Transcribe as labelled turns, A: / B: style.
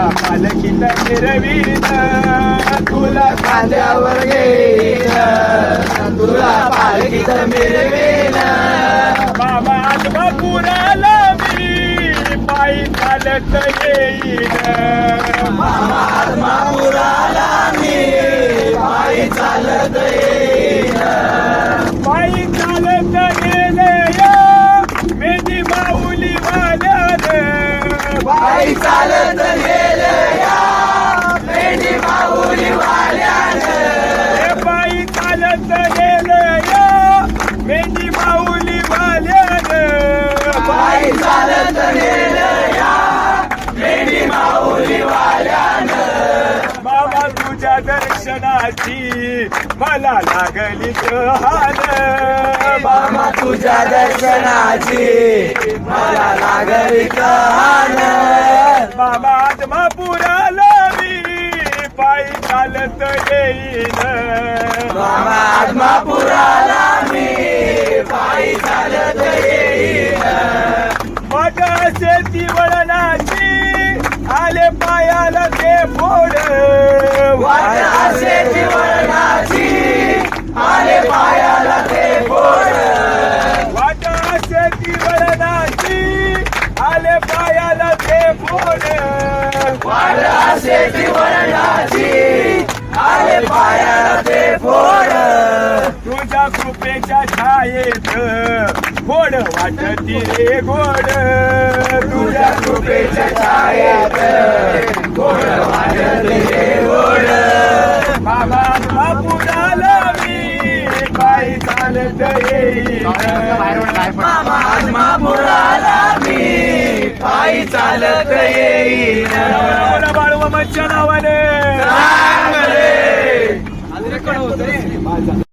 A: तुला पालखीत फिरवीन,
B: तुला खांद्यावर घेईन, तुला पालखीत मिरवीन.
A: बाबा आत्मापुराला मी पायी चालत येईन,
B: आत्मापुराला मी पायी चालत येईन.
A: पायी चालत गेले या मेंदी माऊली वाल्यानं,
B: पायी चालत गेले या मेंढी माऊली वाल्यानं.
A: हे पायी चालत गेले या मेंदी माऊली वाल्यानं,
B: पायी चालत गेले या मेंढी माऊली वाल्यानं.
A: बाबा तुझ्या दर्शनाची मला लागली हाल,
B: बाबा तुझ्या दर्शनाची मला लागली तहान.
A: बाबा आत्मापुराला मी पायी चालत येईन,
B: बाबा आत्मापुराला मी पायी चालत येईन.
A: वाट शेती वळणाची आले पायाला ते फोड,
B: वाट असे वळणाची आले पायाला ते फोड.
A: वाट शेती वळणाची आले पायाला ते फोड,
B: वाट असे वळणाची आले पायाला ते फोड.
A: तुझ्या कृपेच्या छायेत गोड वाटती रे गोड,
B: तुझ्या कृपेच्या छायेत गोड वाटते रे गोड.
A: बाबा आत्मापुराला मी पायी चालत येईन,
B: आत्मापुराला मी पायी चालत येईन.
A: बाळू मामाच्या नावाने
B: चांगले